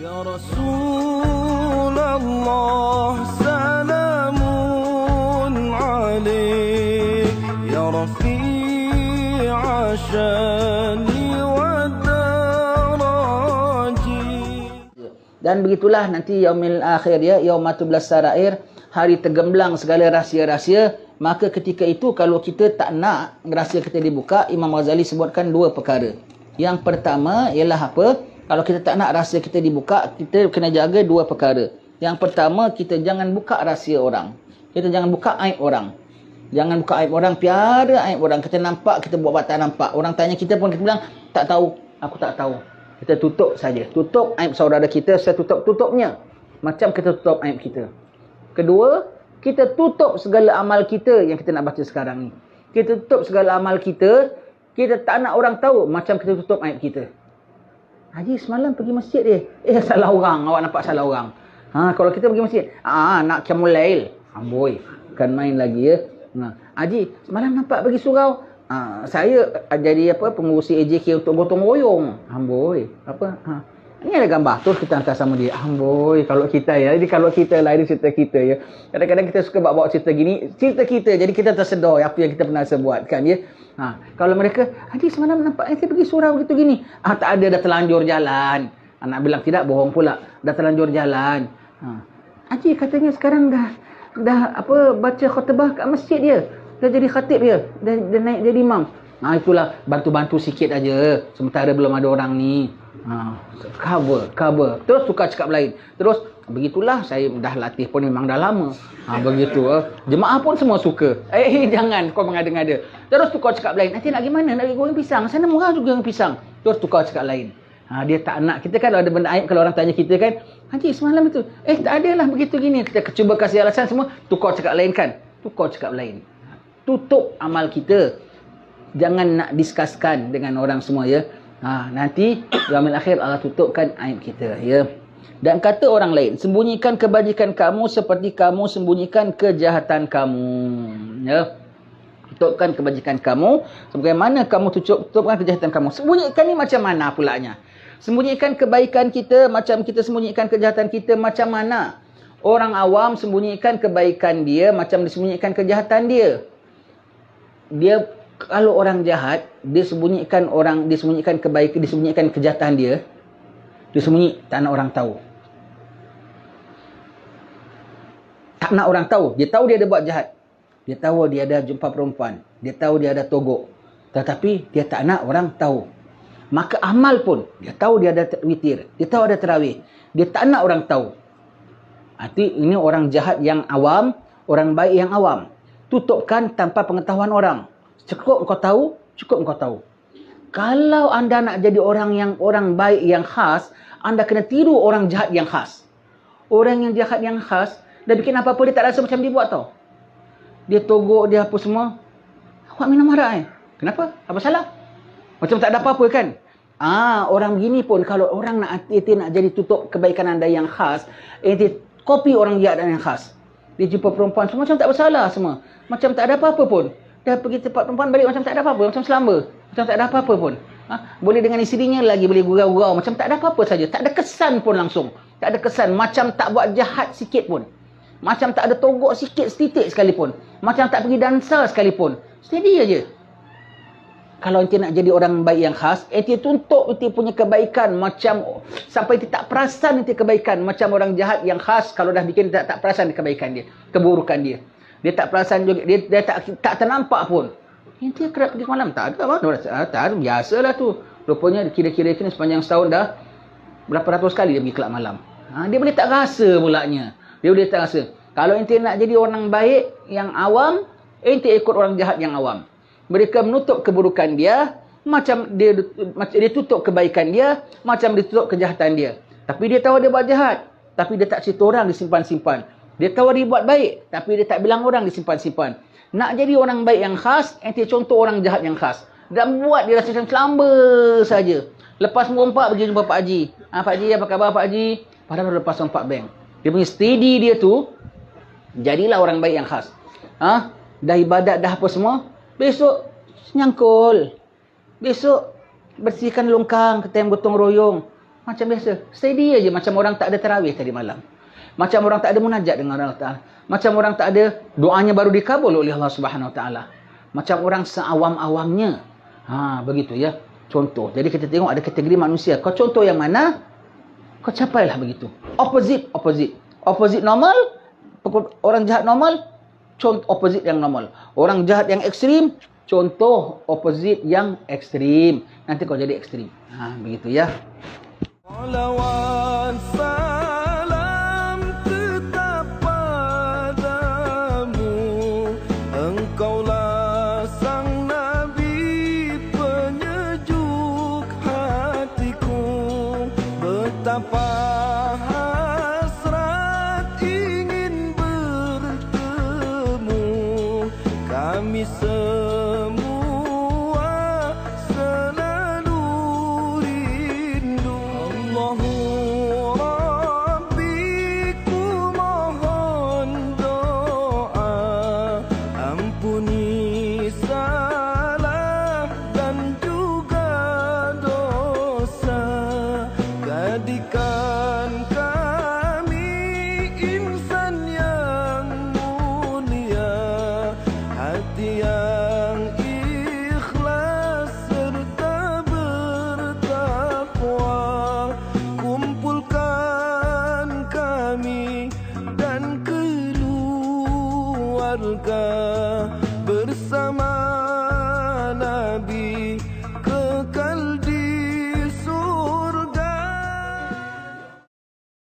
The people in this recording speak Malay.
Ya Rasulullah salamun alaik ya Rafi'a syani wa daraji. Dan begitulah nanti yaumil akhir ya, yaumatublas sarair, hari tergemblang segala rahsia-rahsia. Maka ketika itu kalau kita tak nak rahsia kita dibuka, Imam Ghazali sebutkan dua perkara. Yang pertama ialah apa? Kalau kita tak nak rahsia kita dibuka, kita kena jaga dua perkara. Yang pertama, kita jangan buka rahsia orang. Kita jangan buka aib orang. Jangan buka aib orang, piara aib orang. Kita nampak, kita buat tak nampak. Orang tanya kita pun kita bilang, tak tahu, aku tak tahu. Kita tutup saja. Tutup aib saudara kita, saya tutup-tutupnya. Macam kita tutup aib kita. Kedua, kita tutup segala amal kita yang kita nak baca sekarang ni. Kita tutup segala amal kita, kita tak nak orang tahu macam kita tutup aib kita. Haji semalam pergi masjid dia. Salah orang, awak nampak salah orang. Kalau kita pergi masjid, nak qiyamul lail. Amboi, kan main lagi ya. Haji, semalam nampak pergi surau. Saya jadi pengurusi AJK untuk gotong royong. Amboi, ini ada gambar tu kita hantar sama dia. Amboi, kalau kita ya. Jadi kalau kita lah, ini cerita kita ya. Kadang-kadang kita suka bawa cerita gini. Cerita kita, jadi kita tersedar apa yang kita pernah sebuat kan ya. Kalau mereka, Haji semalam nampak saya pergi surau gitu gini. Tak ada, dah terlanjur jalan. Anak bilang tidak, bohong pula. Dah terlanjur jalan. Haji katanya sekarang dah baca khutbah kat masjid dia. Dah jadi khatib dia. Dah naik jadi imam. Itulah, bantu-bantu sikit aja. Sementara belum ada orang ni. Cover. Terus tukar cakap lain. Terus, begitulah saya dah latih pun memang dah lama. Begitu. Jemaah pun semua suka. Jangan kau mengada-ngada. Terus tukar cakap lain. Nanti nak gimana? Nak goreng pisang. Sana murah juga goreng pisang. Terus tukar cakap lain. Dia tak nak. Kita kan ada benda aib kalau orang tanya kita kan. Haji semalam itu. Tak adalah begitu gini. Kita cuba kasih alasan semua. Tukar cakap lain kan. Tukar cakap lain. Tutup amal kita. Jangan nak diskuskan dengan orang semua ya. Nanti yaumil akhir Allah tutupkan aib kita ya. Dan kata orang lain, sembunyikan kebajikan kamu seperti kamu sembunyikan kejahatan kamu ya. Tutupkan kebajikan kamu sebagaimana kamu tutupkan kejahatan kamu. Sembunyikan ni macam mana pulanya? Sembunyikan kebaikan kita macam kita sembunyikan kejahatan kita macam mana? Orang awam sembunyikan kebaikan dia macam disembunyikan kejahatan dia. Kalau orang jahat, dia sembunyikan kebaikan, disembunyikan kejahatan dia. Dia sembunyi, tak nak orang tahu. Tak nak orang tahu. Dia tahu dia ada buat jahat. Dia tahu dia ada jumpa perempuan. Dia tahu dia ada togok. Tetapi dia tak nak orang tahu. Maka amal pun, dia tahu dia ada witir. Dia tahu ada tarawih. Dia tak nak orang tahu. Ini orang jahat yang awam, orang baik yang awam. Tutupkan tanpa pengetahuan orang. Cukup kau tahu. Kalau anda nak jadi orang baik yang khas, anda kena tiru orang jahat yang khas. Orang yang jahat yang khas, dia bikin apa-apa dia tak rasa macam dia buat tau. Dia togok, dia apa semua. Awak minum arak Kenapa? Apa salah? Macam tak ada apa-apa kan? Orang begini pun kalau orang nak jadi tutup kebaikan anda yang khas, copy orang jahat yang khas. Dia jumpa perempuan semua macam tak bersalah semua. Macam tak ada apa-apa pun. Dah pergi tempat perempuan balik macam tak ada apa-apa. Macam selamba. Macam tak ada apa-apa pun. Boleh dengan isterinya lagi. Boleh gurau-gurau. Macam tak ada apa-apa saja. Tak ada kesan pun langsung. Tak ada kesan. Macam tak buat jahat sikit pun. Macam tak ada togok sikit setitik sekalipun. Macam tak pergi dansa sekalipun. Steady aja. Kalau ente nak jadi orang baik yang khas, ente tuntut ente punya kebaikan macam sampai ente tak perasan ente kebaikan macam orang jahat yang khas. Kalau dah bikin tak perasan kebaikan dia, keburukan dia. Dia tak perasan juga, dia tak ternampak pun. Ente kerap pergi malam tak ada apa? Tak ada, biasalah tu. Rupanya kira-kira sepanjang setahun dah berapa ratus kali dia pergi kelab malam. Dia boleh tak rasa pulanya. Dia boleh tak rasa. Kalau ente nak jadi orang baik yang awam, ente ikut orang jahat yang awam. Mereka menutup keburukan dia, macam dia tutup kebaikan dia, macam dia tutup kejahatan dia. Tapi dia tahu dia buat jahat, tapi dia tak cerita orang, disimpan-simpan. Dia tahu dia buat baik, tapi dia tak bilang orang, disimpan-simpan. Nak jadi orang baik yang khas, ente contoh orang jahat yang khas. Dan buat dia rasa macam selamba saja. Lepas merompak pergi jumpa Pak Haji. Pak Haji, apa khabar Pak Haji? Padahal baru lepas rompak bank. Dia punya steady dia tu, jadilah orang baik yang khas. Dah ibadat, dah apa semua. Besok nyangkul. Besok bersihkan longkang, ketemu gotong royong. macam biasa. Steady aja macam orang tak ada tarawih tadi malam. Macam orang tak ada munajat dengan Allah Ta'ala. Macam orang tak ada doanya baru dikabul oleh Allah Subhanahu Wa Ta'ala. Macam orang seawam-awamnya. Begitu ya. Contoh. Jadi kita tengok ada kategori manusia. Kau contoh yang mana? Kau capailah begitu. Opposite. Opposite normal. Orang jahat normal. Contoh opposite yang normal. Orang jahat yang ekstrim. Contoh opposite yang ekstrim. Nanti kau jadi ekstrim. Begitu ya. Salawat salam tetap padamu, engkaulah sang Nabi penyejuk hatiku. Betapa hasrat ingin bertemu kami semua selalu rindu. Allahu Rabbi, ku mohon doa, ampuni salah dan juga dosa. Jadikan kami insan yang mulia, hati yang ikhlas serta bertakwa. Kumpulkan kami dan keluarga